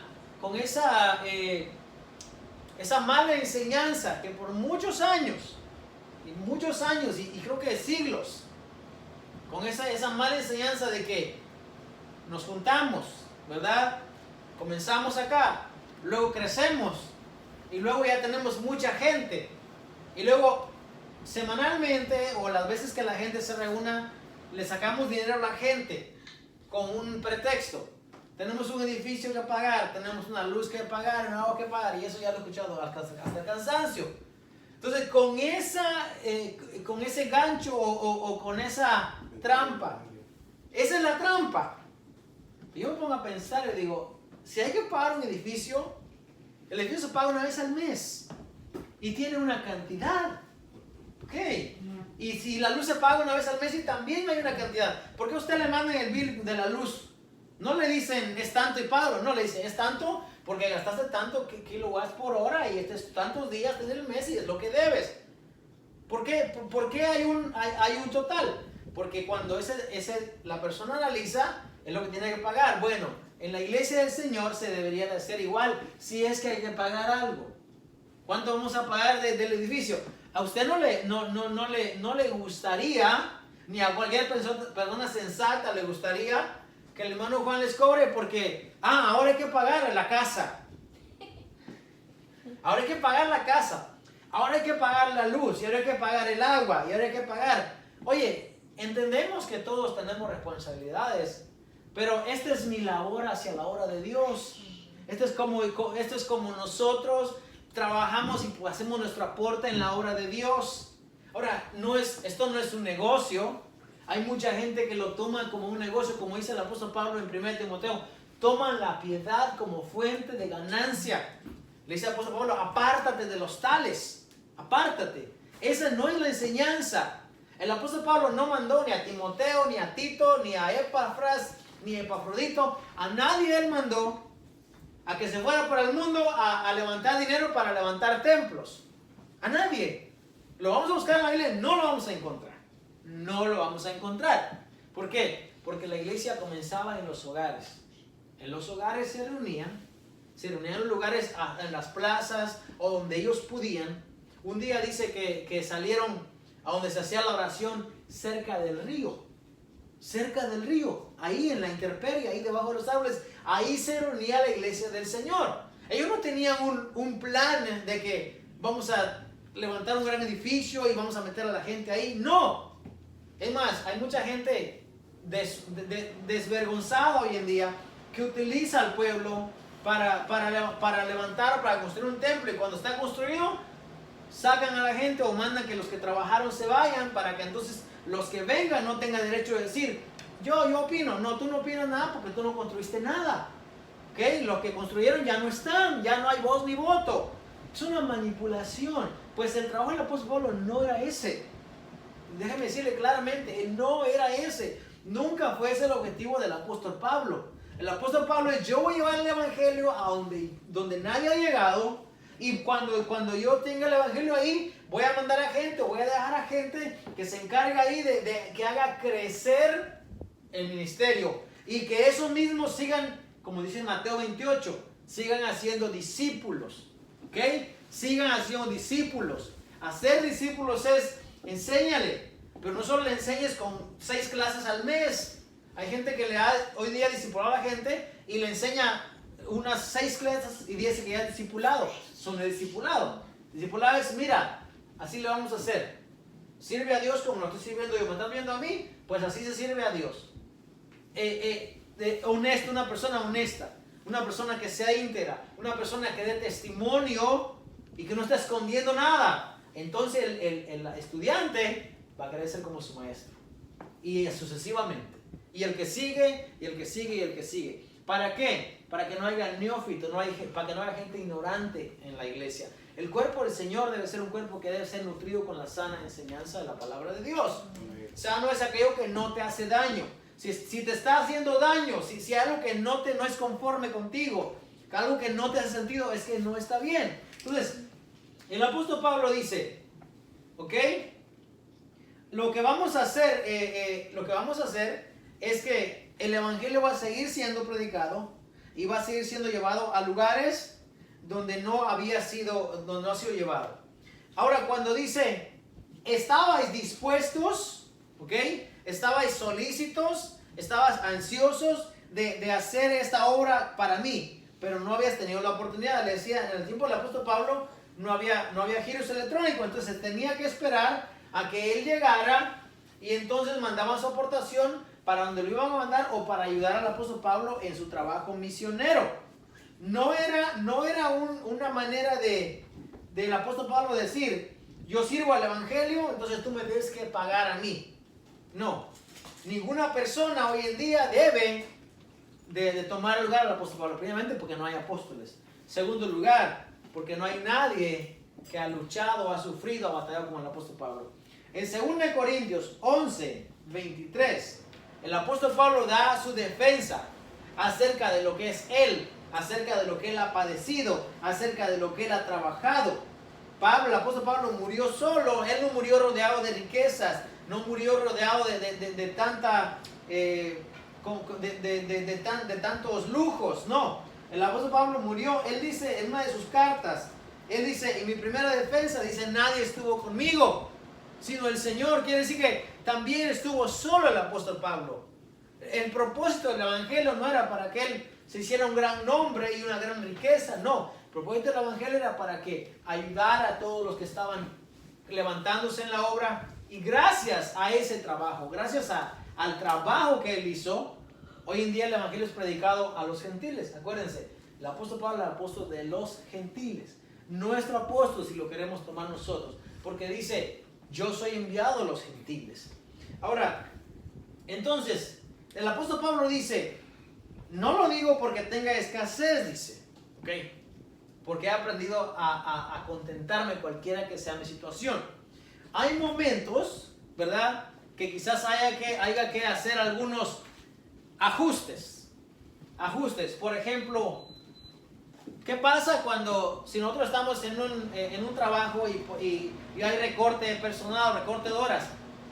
mala enseñanza que por muchos años, y creo que siglos, con esa mala enseñanza de que nos juntamos, ¿verdad? Comenzamos acá, luego crecemos, y luego ya tenemos mucha gente, y luego semanalmente, o las veces que la gente se reúna, le sacamos dinero a la gente, con un pretexto. Tenemos un edificio que pagar, tenemos una luz que pagar, un agua que pagar, y eso ya lo he escuchado hasta el cansancio. Entonces, con ese gancho o con esa trampa, esa es la trampa. Y yo me pongo a pensar y digo, si hay que pagar un edificio, el edificio se paga una vez al mes y tiene una cantidad. ¿Ok? Y si la luz se paga una vez al mes y también hay una cantidad, ¿por qué usted le mandan el bill de la luz? No le dicen es tanto y pago, no le dicen es tanto porque gastaste tanto kilowatts por hora y tantos días en el mes y es lo que debes. ¿Por qué hay un total? Porque cuando la persona analiza, es lo que tiene que pagar. Bueno, en la iglesia del Señor se debería de hacer igual, si es que hay que pagar algo. ¿Cuánto vamos a pagar del edificio? A usted no le gustaría, ni a cualquier persona sensata le gustaría que el hermano Juan les cobre porque, ahora hay que pagar la casa. Ahora hay que pagar la casa. Ahora hay que pagar la luz. Y ahora hay que pagar el agua. Y ahora hay que pagar. Oye, entendemos que todos tenemos responsabilidades. Pero esta es mi labor hacia la obra de Dios. Esto es como nosotros trabajamos y hacemos nuestro aporte en la obra de Dios. Ahora, esto no es un negocio. Hay mucha gente que lo toma como un negocio, como dice el apóstol Pablo en 1 Timoteo. Toman la piedad como fuente de ganancia. Le dice el apóstol Pablo, apártate de los tales. Apártate. Esa no es la enseñanza. El apóstol Pablo no mandó ni a Timoteo, ni a Tito, ni a Epafras, ni a Epafrodito. A nadie él mandó a que se fuera por el mundo a levantar dinero para levantar templos. A nadie. ¿Lo vamos a buscar en la Biblia? No lo vamos a encontrar. No lo vamos a encontrar. ¿Por qué? Porque la iglesia comenzaba en los hogares. En los hogares se reunían en lugares, en las plazas o donde ellos podían. Un día dice que salieron a donde se hacía la oración cerca del río. Cerca del río, ahí en la intemperie, ahí debajo de los árboles, ahí se reunía la iglesia del Señor. Ellos no tenían un plan de que vamos a levantar un gran edificio y vamos a meter a la gente ahí. No. Es más, hay mucha gente desvergonzada hoy en día que utiliza al pueblo para levantar, para construir un templo, y cuando está construido, sacan a la gente o mandan que los que trabajaron se vayan para que entonces los que vengan no tengan derecho de decir, yo opino. No, tú no opinas nada porque tú no construiste nada. ¿Okay? Los que construyeron ya no están, ya no hay voz ni voto. Es una manipulación. Pues el trabajo del apóstol Pablo no era ese. Déjeme decirle claramente, no era ese. Nunca fue ese el objetivo del apóstol Pablo. El apóstol Pablo es, yo voy a llevar el evangelio a donde nadie ha llegado, y cuando yo tenga el evangelio ahí, voy a mandar a gente, voy a dejar a gente que se encargue ahí de que haga crecer el ministerio, y que esos mismos sigan, como dice Mateo 28, sigan haciendo discípulos. ¿Ok? Sigan haciendo discípulos. Hacer discípulos es, enséñale, pero no solo le enseñes con 6 clases al mes. Hay gente que le ha hoy día discipulado a la gente y le enseña unas 6 clases y dice que ya es discipulado. Son de discipulado. Discipulado es, mira, así le vamos a hacer. Sirve a Dios como lo estoy sirviendo yo. ¿Me estás viendo a mí? Pues así se sirve a Dios. Honesto, una persona honesta. Una persona que sea íntegra. Una persona que dé testimonio y que no está escondiendo nada. Entonces el estudiante va a querer ser como su maestro. Y sucesivamente. Y el que sigue, y el que sigue, y el que sigue. ¿Para qué? Para que no haya neófito, para que no haya gente ignorante en la iglesia. El cuerpo del Señor debe ser un cuerpo que debe ser nutrido con la sana enseñanza de la palabra de Dios. O sea, no es aquello que no te hace daño. Si te está haciendo daño, si algo que no es conforme contigo, algo que no te hace sentido, es que no está bien. Entonces, el apóstol Pablo dice, ¿ok? Lo que vamos a hacer es que el evangelio va a seguir siendo predicado y va a seguir siendo llevado a lugares donde no ha sido llevado. Ahora, cuando dice, estabais dispuestos, ¿ok? Estabais solícitos, estabas ansiosos de hacer esta obra para mí, pero no habías tenido la oportunidad. Le decía, en el tiempo del apóstol Pablo no había giros electrónicos, entonces tenía que esperar a que él llegara y entonces mandaban su aportación para donde lo iban a mandar o para ayudar al apóstol Pablo en su trabajo misionero. No era una manera del apóstol Pablo decir, yo sirvo al evangelio, entonces tú me tienes que pagar a mí. No, ninguna persona hoy en día debe de tomar el lugar del apóstol Pablo. Primeramente porque no hay apóstoles. Segundo lugar, porque no hay nadie que ha luchado, ha sufrido, ha batallado como el apóstol Pablo. En 2 Corintios 11, 23, el apóstol Pablo da su defensa acerca de lo que es él, acerca de lo que él ha padecido, acerca de lo que él ha trabajado. El apóstol Pablo murió solo, él no murió rodeado de riquezas, no murió rodeado de tantos lujos, no. El apóstol Pablo murió, él dice en una de sus cartas, él dice, en mi primera defensa, dice, nadie estuvo conmigo, sino el Señor. Quiere decir que también estuvo solo el apóstol Pablo. El propósito del evangelio no era para que él se hiciera un gran nombre y una gran riqueza, no. El propósito del evangelio era para que ayudara a todos los que estaban levantándose en la obra, y gracias a ese trabajo, gracias al trabajo que él hizo, hoy en día el evangelio es predicado a los gentiles. Acuérdense, el apóstol Pablo era el apóstol de los gentiles, nuestro apóstol si lo queremos tomar nosotros, porque dice, yo soy enviado a los gentiles. Ahora, entonces, el apóstol Pablo dice, no lo digo porque tenga escasez, dice, ¿ok? Porque he aprendido a contentarme cualquiera que sea mi situación. Hay momentos, ¿verdad?, que quizás haya que hacer algunos ajustes. Por ejemplo, ¿qué pasa cuando, si nosotros estamos en un trabajo y hay recorte de personal, recorte de horas?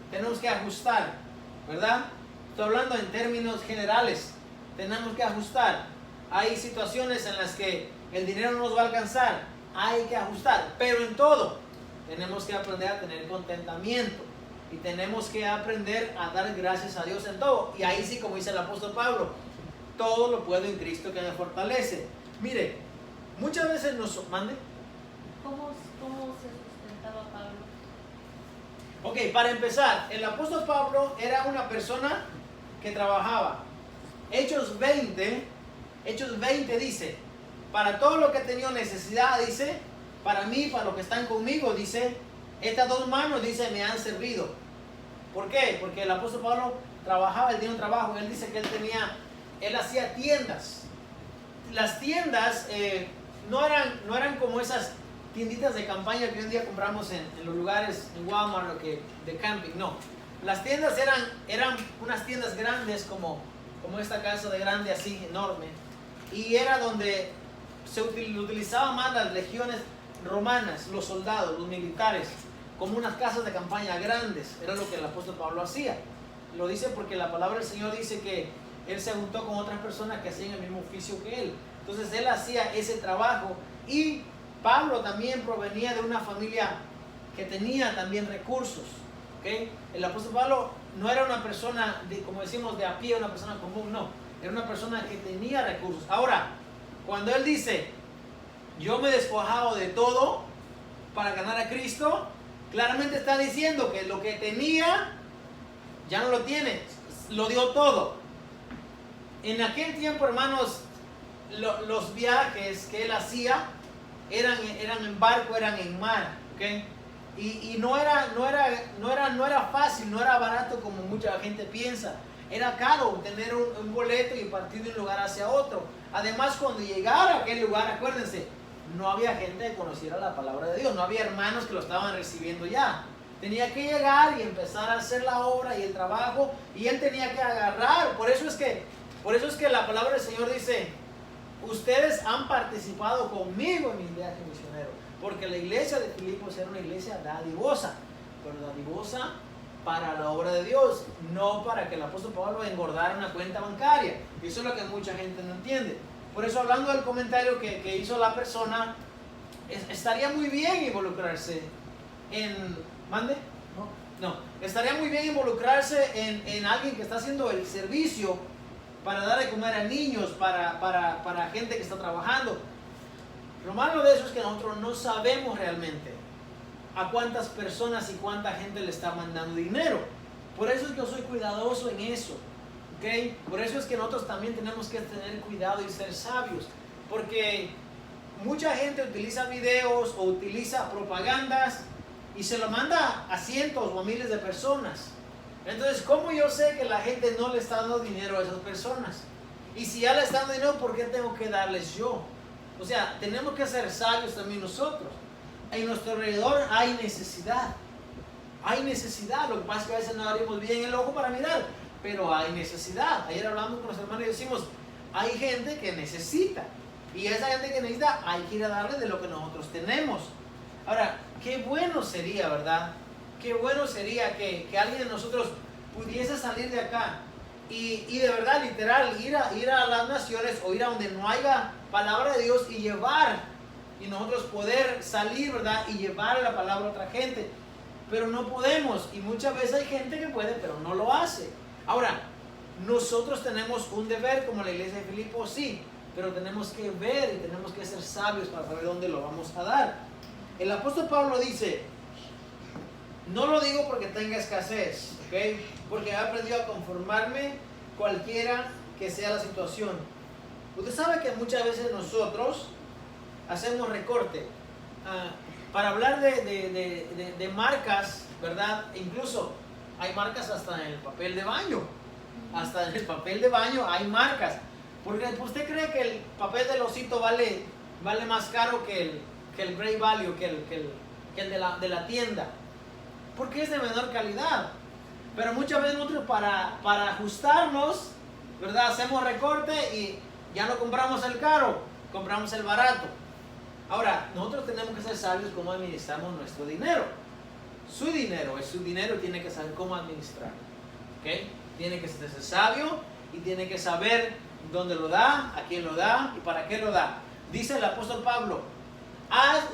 Tenemos que ajustar, ¿verdad? Estoy hablando en términos generales. Tenemos que ajustar. Hay situaciones en las que el dinero no nos va a alcanzar. Hay que ajustar. Pero en todo, tenemos que aprender a tener contentamiento. Y tenemos que aprender a dar gracias a Dios en todo. Y ahí sí, como dice el apóstol Pablo, todo lo puedo en Cristo que me fortalece. Mire, muchas veces nos mande. ¿Cómo se sustentaba Pablo? Ok, para empezar, el apóstol Pablo era una persona que trabajaba. Hechos 20 dice, para todo lo que he tenido necesidad, dice, para mí, para los que están conmigo, dice, estas dos manos, dice, me han servido. ¿Por qué? Porque el apóstol Pablo trabajaba, él tenía un trabajo, él dice que él hacía tiendas. Las tiendas no eran como esas tienditas de campaña que hoy en día compramos en los lugares, en Walmart, de camping, no. Las tiendas eran unas tiendas grandes como esta casa de grande, así, enorme. Y era donde se utilizaban más las legiones romanas, los soldados, los militares, como unas casas de campaña grandes. Era lo que el apóstol Pablo hacía. Lo dice porque la palabra del Señor dice que él se juntó con otras personas que hacían el mismo oficio que él. Entonces él hacía ese trabajo. Y Pablo también provenía de una familia que tenía también recursos. ¿Okay? El apóstol Pablo no era una persona, como decimos, de a pie, una persona común, no. Era una persona que tenía recursos. Ahora, cuando él dice, yo me he despojado de todo para ganar a Cristo, claramente está diciendo que lo que tenía, ya no lo tiene, lo dio todo. En aquel tiempo, hermanos, los viajes que él hacía eran en barco, eran en mar, ¿okay? Y no era fácil, no era barato como mucha gente piensa. Era caro tener un boleto y partir de un lugar hacia otro. Además, cuando llegara a aquel lugar, acuérdense, no había gente que conociera la palabra de Dios, no había hermanos que lo estaban recibiendo ya. Tenía que llegar y empezar a hacer la obra y el trabajo, y él tenía que agarrar. Por eso es que la palabra del Señor dice, ustedes han participado conmigo en mi viaje misionero, porque la iglesia de Filipos era una iglesia dadivosa, pero dadivosa para la obra de Dios, no para que el apóstol Pablo engordara una cuenta bancaria. Y eso es lo que mucha gente no entiende. Por eso, hablando del comentario que hizo la persona, estaría muy bien involucrarse en... ¿Mande? No. Estaría muy bien involucrarse en alguien que está haciendo el servicio para dar de comer a niños, para gente que está trabajando. Lo malo de eso es que nosotros no sabemos realmente a cuántas personas y cuánta gente le está mandando dinero. Por eso es que yo soy cuidadoso en eso. ¿Okay? Por eso es que nosotros también tenemos que tener cuidado y ser sabios. Porque mucha gente utiliza videos o utiliza propagandas y se lo manda a cientos o a miles de personas. Entonces, ¿cómo yo sé que la gente no le está dando dinero a esas personas? Y si ya le están dando dinero, ¿por qué tengo que darles yo? O sea, tenemos que ser sabios también nosotros. En nuestro alrededor hay necesidad. Hay necesidad. Lo que pasa es que a veces no abrimos bien el ojo para mirar, pero hay necesidad. Ayer hablamos con los hermanos y decimos, hay gente que necesita. Y a esa gente que necesita hay que ir a darle de lo que nosotros tenemos. Ahora, qué bueno sería, ¿verdad? Qué bueno sería que alguien de nosotros pudiese salir de acá y de verdad, literal, ir a las naciones o ir a donde no haya palabra de Dios y llevar, y nosotros poder salir, ¿verdad? Y llevar la palabra a otra gente. Pero no podemos, y muchas veces hay gente que puede, pero no lo hace. Ahora, nosotros tenemos un deber como la iglesia de Filipos, sí, pero tenemos que ver y tenemos que ser sabios para saber dónde lo vamos a dar. El apóstol Pablo dice, no lo digo porque tenga escasez, ¿ok? Porque he aprendido a conformarme cualquiera que sea la situación. Usted sabe que muchas veces nosotros hacemos recorte. Para hablar de marcas, ¿verdad? Incluso hay marcas hasta en el papel de baño. Hasta en el papel de baño hay marcas. Porque usted cree que el papel del osito vale más caro que el Great Value, que el de la tienda. Porque es de menor calidad. Pero muchas veces nosotros para ajustarnos, ¿verdad? Hacemos recorte y ya no compramos el caro. compramos el barato. Ahora, nosotros tenemos que ser sabios cómo administramos nuestro dinero. Su dinero es su dinero y tiene que saber cómo administrarlo. ¿Okay? Tiene que ser sabio y tiene que saber dónde lo da, a quién lo da y para qué lo da. Dice el apóstol Pablo,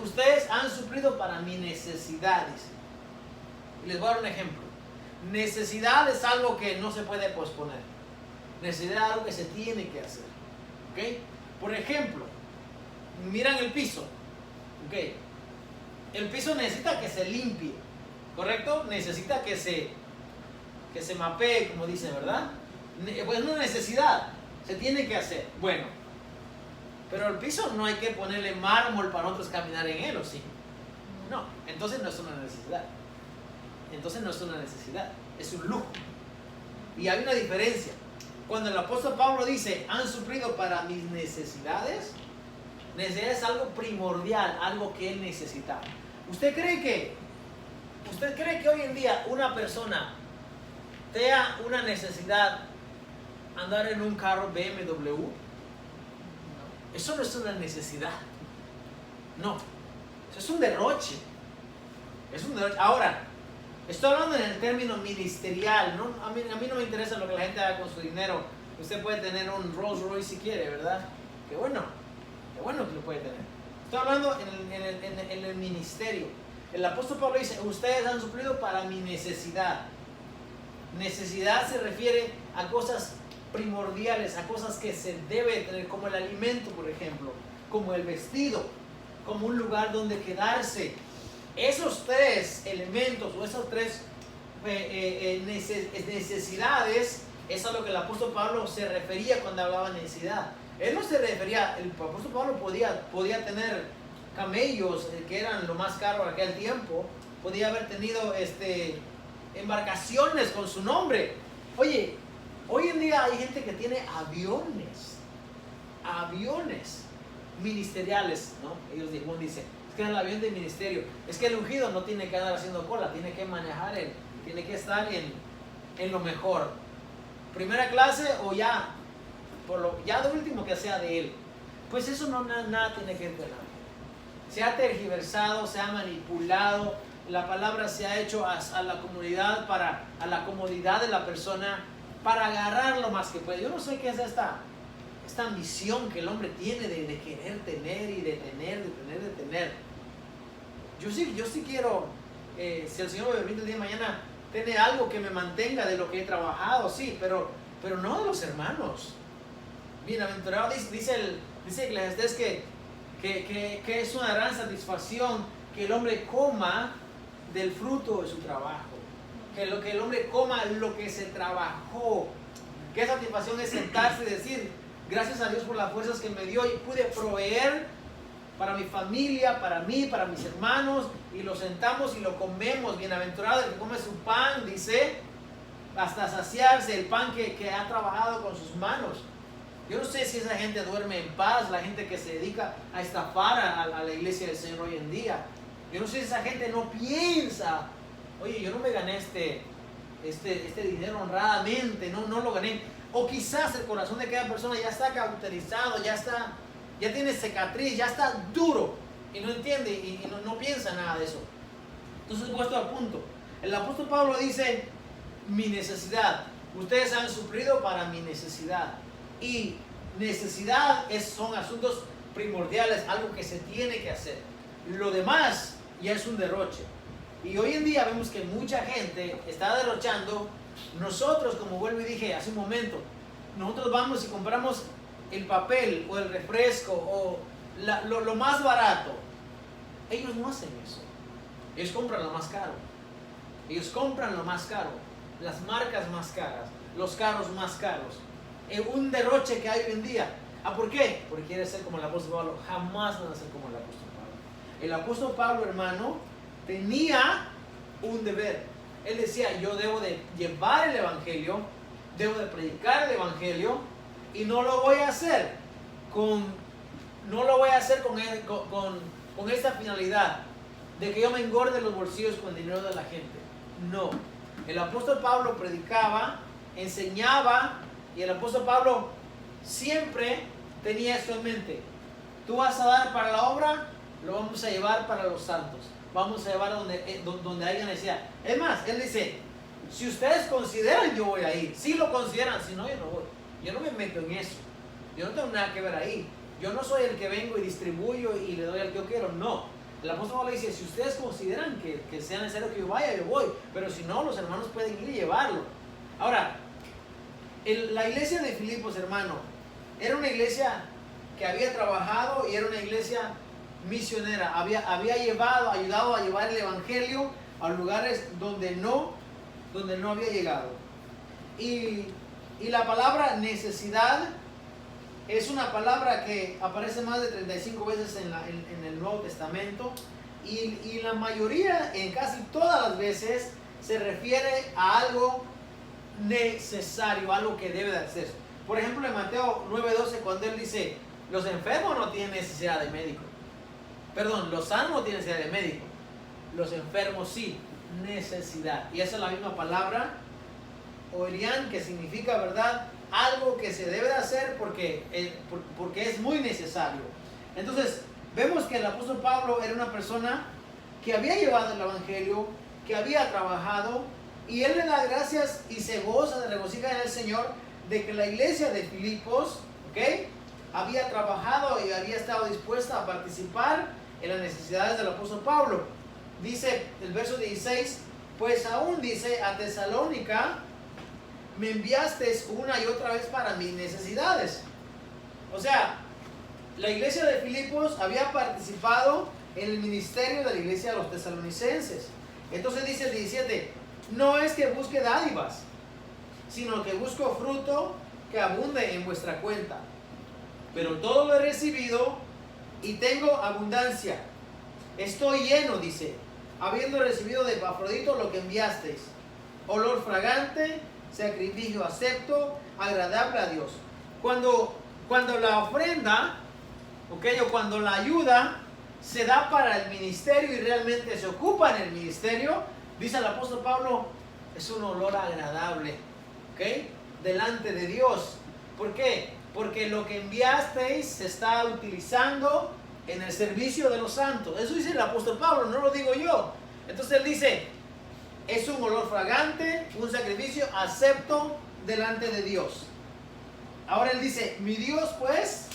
ustedes han suplido para mis necesidades. Y les voy a dar un ejemplo. Necesidad es algo que no se puede posponer. Necesidad es algo que se tiene que hacer. ¿Okay? Por ejemplo, miran el piso. ¿Okay? El piso necesita que se limpie. ¿Correcto? Necesita que se mapee, como dicen, ¿verdad? Pues es una necesidad. Se tiene que hacer. Bueno, pero el piso no hay que ponerle mármol para nosotros caminar en él, ¿o sí? No, entonces no es una necesidad. Entonces no es una necesidad, es un lujo. Y hay una diferencia. Cuando el apóstol Pablo dice, han suplido para mis necesidades, necesidad es algo primordial, algo que él necesitaba. ¿Usted cree que hoy en día una persona tenga una necesidad andar en un carro BMW? Eso no es una necesidad. No, eso es un derroche. Es un derroche. Ahora, estoy hablando en el término ministerial, ¿no? A mí no me interesa lo que la gente haga con su dinero. Usted puede tener un Rolls Royce si quiere, ¿verdad? Qué bueno que lo puede tener. Estoy hablando en el ministerio. El apóstol Pablo dice, ustedes han suplido para mi necesidad. Necesidad se refiere a cosas primordiales, a cosas que se debe tener, como el alimento, por ejemplo, como el vestido, como un lugar donde quedarse. Esos tres elementos o esas tres necesidades es a lo que el apóstol Pablo se refería cuando hablaba de necesidad. Él no se refería, el apóstol Pablo podía tener camellos que eran lo más caro en aquel tiempo, podía haber tenido embarcaciones con su nombre. Oye, hoy en día hay gente que tiene aviones ministeriales, ¿no? Ellos dicen, es que es el avión de ministerio, es que el ungido no tiene que andar haciendo cola, tiene que manejar tiene que estar en lo mejor, primera clase o ya de último que sea de él. Pues eso nada tiene que ver con nada. Se ha tergiversado, se ha manipulado, la palabra se ha hecho a la comunidad, a la comodidad de la persona, para agarrar lo más que puede. Yo no sé qué es esta ambición que el hombre tiene de querer tener y de tener. Yo sí quiero, si el Señor me permite el día de mañana, tener algo que me mantenga de lo que he trabajado, sí, pero no de los hermanos. Bienaventurado dice Eclesiastés que es una gran satisfacción que el hombre coma del fruto de su trabajo, que el hombre coma lo que se trabajó. Qué satisfacción es sentarse y decir, gracias a Dios por las fuerzas que me dio y pude proveer para mi familia, para mí, para mis hermanos, y lo sentamos y lo comemos. Bienaventurado el que come su pan, dice, hasta saciarse, el pan que ha trabajado con sus manos. Yo no sé si esa gente duerme en paz, la gente que se dedica a estafar a la iglesia del Señor hoy en día. Yo no sé si esa gente no piensa, oye, yo no me gané este dinero honradamente, no lo gané. O quizás el corazón de cada persona ya está cauterizado, ya tiene cicatriz, ya está duro y no entiende y no piensa nada de eso. Entonces, puesto al punto, el apóstol Pablo dice, mi necesidad, ustedes han suplido para mi necesidad. Y necesidad son asuntos primordiales, algo que se tiene que hacer. Lo demás ya es un derroche. Y hoy en día vemos que mucha gente está derrochando. Nosotros, como vuelvo y dije hace un momento, nosotros vamos y compramos el papel o el refresco o lo más barato. Ellos no hacen eso. Ellos compran lo más caro. Ellos compran lo más caro, las marcas más caras, los carros más caros. Un derroche que hay hoy en día. ¿Por qué? Porque quiere ser como el apóstol Pablo. Jamás van a ser como el apóstol Pablo. El apóstol Pablo, hermano, tenía un deber. Él decía, yo debo de llevar el evangelio, debo de predicar el evangelio, y no lo voy a hacer con esta finalidad de que yo me engorde los bolsillos con el dinero de la gente. No. El apóstol Pablo predicaba, enseñaba, y el apóstol Pablo siempre tenía esto en mente. tú vas a dar para la obra, lo vamos a llevar para los santos. Vamos a llevar donde haya necesidad. Es más, él dice, si ustedes consideran, yo voy a ir. Si lo consideran, si no, yo no voy. Yo no me meto en eso. Yo no tengo nada que ver ahí. Yo no soy el que vengo y distribuyo y le doy al que yo quiero. No. El apóstol Pablo dice, si ustedes consideran que sea necesario que yo vaya, yo voy. Pero si no, los hermanos pueden ir y llevarlo. Ahora, la iglesia de Filipos, hermano, era una iglesia que había trabajado y era una iglesia misionera. Había ayudado a llevar el evangelio a lugares donde no había llegado. Y la palabra necesidad es una palabra que aparece más de 35 veces en el Nuevo Testamento. Y la mayoría, en casi todas las veces, se refiere a algo necesario, algo que debe de hacerse. Por ejemplo, en Mateo 9:12, cuando él dice, los enfermos no tienen necesidad de médico. Perdón, los sanos no tienen necesidad de médico. Los enfermos sí, necesidad. Y esa es la misma palabra, oirian, que significa, ¿verdad?, algo que se debe de hacer porque es muy necesario. Entonces, vemos que el apóstol Pablo era una persona que había llevado el evangelio, que había trabajado, y él le da gracias y se regocija en el Señor de que la iglesia de Filipos, ¿ok?, había trabajado y había estado dispuesta a participar en las necesidades del apóstol Pablo. Dice el verso 16, pues aún dice, a Tesalónica me enviaste una y otra vez para mis necesidades. O sea, la iglesia de Filipos había participado en el ministerio de la iglesia de los tesalonicenses. Entonces dice el 17, no es que busque dádivas, sino que busco fruto que abunde en vuestra cuenta. Pero todo lo he recibido y tengo abundancia. Estoy lleno, dice, habiendo recibido de Epafrodito lo que enviasteis, olor fragante, sacrificio acepto, agradable a Dios. Cuando la ofrenda, ¿okay?, o cuando la ayuda se da para el ministerio y realmente se ocupa en el ministerio, dice el apóstol Pablo, es un olor agradable, ¿okay?, delante de Dios. ¿Por qué? Porque lo que enviasteis se está utilizando en el servicio de los santos. Eso dice el apóstol Pablo, no lo digo yo. Entonces él dice, es un olor fragante, un sacrificio acepto delante de Dios. Ahora él dice, mi Dios pues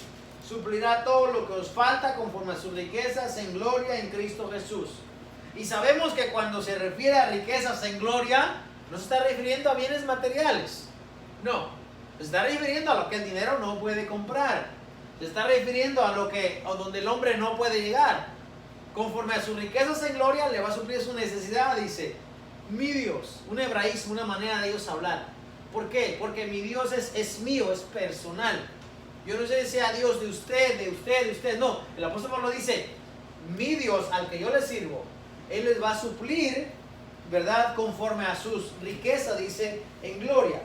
suplirá todo lo que os falta conforme a sus riquezas en gloria en Cristo Jesús. Y sabemos que cuando se refiere a riquezas en gloria, no se está refiriendo a bienes materiales. No, se está refiriendo a lo que el dinero no puede comprar. Se está refiriendo a donde el hombre no puede llegar. Conforme a sus riquezas en gloria, le va a suplir su necesidad, dice. Mi Dios, un hebraísmo, una manera de ellos hablar. ¿Por qué? Porque mi Dios es mío, es personal. Yo no sé si sea Dios de usted. No, el apóstol Pablo dice, mi Dios al que yo le sirvo, Él les va a suplir, ¿verdad?, conforme a sus riquezas, dice, en gloria.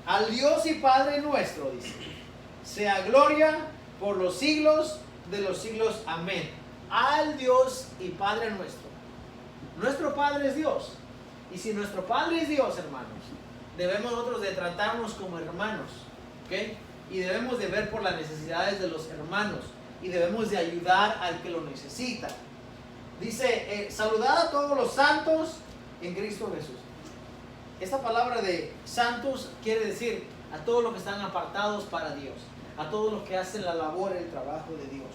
Al Dios y Padre nuestro, dice, sea gloria por los siglos de los siglos. Amén. Al Dios y Padre nuestro. Nuestro Padre es Dios. Y si nuestro Padre es Dios, hermanos, debemos nosotros de tratarnos como hermanos, ¿ok? Y debemos de ver por las necesidades de los hermanos. Y debemos de ayudar al que lo necesita. Dice, saludad a todos los santos en Cristo Jesús. Esta palabra de santos quiere decir a todos los que están apartados para Dios. A todos los que hacen la labor, el trabajo de Dios.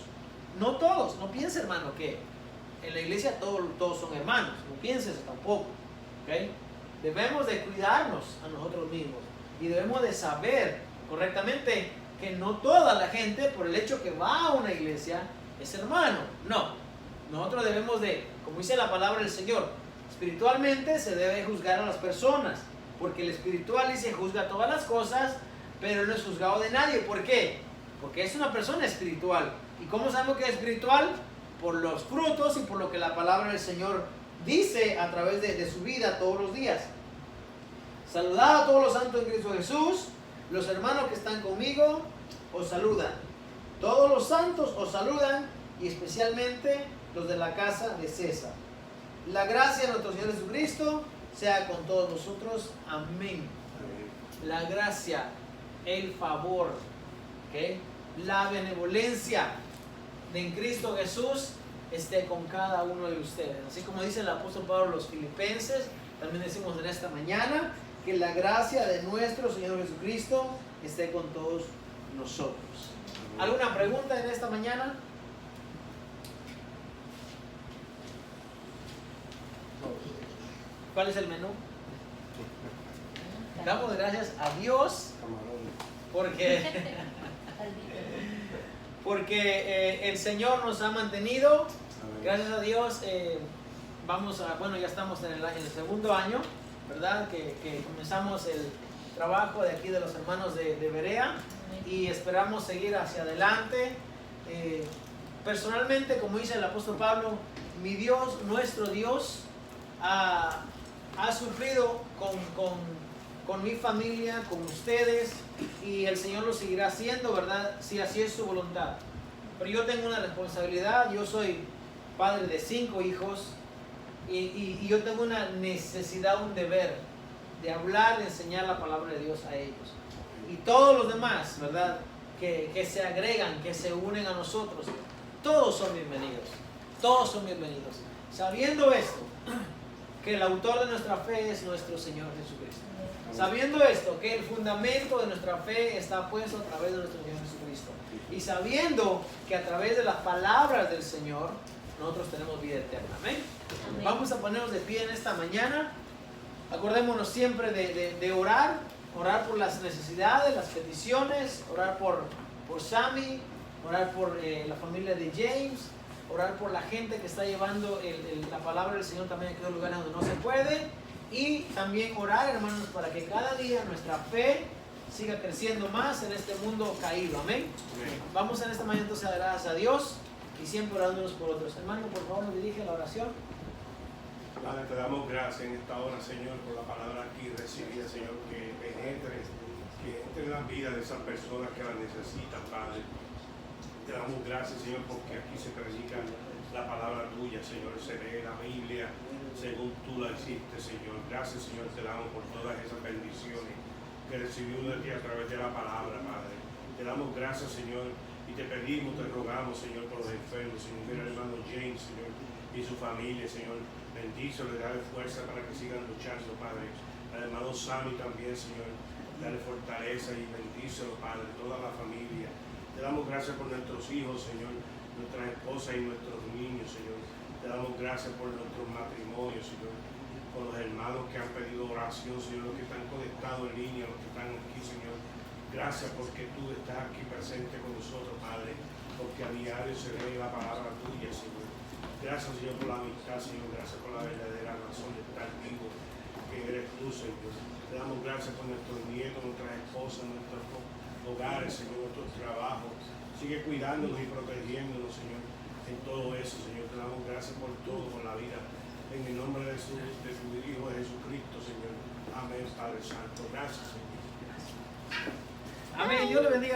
No todos, no piense, hermano, que en la iglesia todos son hermanos. No piense eso tampoco. ¿Okay? Debemos de cuidarnos a nosotros mismos. Y debemos de saber correctamente que no toda la gente, por el hecho que va a una iglesia, es hermano. No. Nosotros debemos de, como dice la palabra del Señor, espiritualmente se debe juzgar a las personas. Porque el espiritual dice juzga todas las cosas, pero no es juzgado de nadie. ¿Por qué? Porque es una persona espiritual. ¿Y cómo sabemos que es espiritual? Por los frutos y por lo que la palabra del Señor dice a través de su vida todos los días. Saludad a todos los santos en Cristo Jesús. Los hermanos que están conmigo os saludan. Todos los santos os saludan, y especialmente los de la casa de César. La gracia de nuestro Señor Jesucristo sea con todos nosotros. Amén. La gracia, el favor, ¿okay?, la benevolencia de en Cristo Jesús esté con cada uno de ustedes. Así como dice el apóstol Pablo a los Filipenses, también decimos en esta mañana que la gracia de nuestro Señor Jesucristo esté con todos nosotros. ¿Alguna pregunta en esta mañana? ¿Cuál es el menú? Damos gracias a Dios porque el Señor nos ha mantenido. Gracias a Dios, ya estamos en el segundo año, ¿verdad? Que comenzamos el trabajo de aquí de los hermanos de Berea y esperamos seguir hacia adelante. Personalmente, como dice el apóstol Pablo, mi Dios, nuestro Dios, ha sufrido con mi familia, con ustedes, y el Señor lo seguirá haciendo, ¿verdad? Si así es su voluntad. Pero yo tengo una responsabilidad, yo soy padre de 5 hijos y yo tengo una necesidad, un deber de hablar, de enseñar la palabra de Dios a ellos. Y todos los demás, ¿verdad? Que se agregan, que se unen a nosotros, todos son bienvenidos, todos son bienvenidos. Sabiendo esto, que el autor de nuestra fe es nuestro Señor Jesucristo. Sabiendo esto, que el fundamento de nuestra fe está puesto a través de nuestro Señor Jesucristo. Y sabiendo que a través de las palabras del Señor, nosotros tenemos vida eterna. Amén. Amén. Vamos a ponernos de pie en esta mañana. Acordémonos siempre de orar por las necesidades, las peticiones, orar por Sammy, orar por la familia de James, orar por la gente que está llevando la palabra del Señor también en aquellos lugares donde no se puede, y también orar, hermanos, para que cada día nuestra fe siga creciendo más en este mundo caído. Amén. Amén. Vamos en esta mañana entonces a dar gracias a Dios y siempre orándonos por otros. Hermano, por favor, nos dirige la oración. Padre, te damos gracias en esta hora, Señor, por la palabra aquí recibida, Señor, que penetre, que entre en la vida de esas personas que la necesitan, Padre. Te damos gracias, Señor, porque aquí se predica la palabra tuya, Señor, se lee la Biblia según tú la hiciste, Señor. Gracias, Señor, te damos por todas esas bendiciones que recibimos de ti a través de la palabra, Padre. Te damos gracias, Señor, y te pedimos, te rogamos, Señor, por los enfermos, Señor, mira al hermano James, Señor, y su familia, Señor. Bendícelo, le dale fuerza para que sigan luchando, Padre. Al hermano Sammy también, Señor, dale fortaleza y bendícelo, Padre, toda la familia. Te damos gracias por nuestros hijos, Señor, nuestras esposas y nuestros niños, Señor. Te damos gracias por nuestros matrimonios, Señor, por los hermanos que han pedido oración, Señor, los que están conectados en línea, los que están aquí, Señor. Gracias porque tú estás aquí presente con nosotros, Padre, porque a diario se lee la palabra tuya, Señor. Gracias, Señor, por la amistad, Señor. Gracias por la verdadera razón de estar vivo, que eres tú, Señor. Te damos gracias por nuestros nietos, nuestras esposas, nuestros hogares, Señor, nuestros trabajos. Sigue cuidándonos y protegiéndonos, Señor, en todo eso, Señor. Te damos gracias por todo, por la vida. En el nombre de tu Hijo Jesucristo, Señor. Amén, Padre Santo. Gracias, Señor. Amén. Dios le bendiga.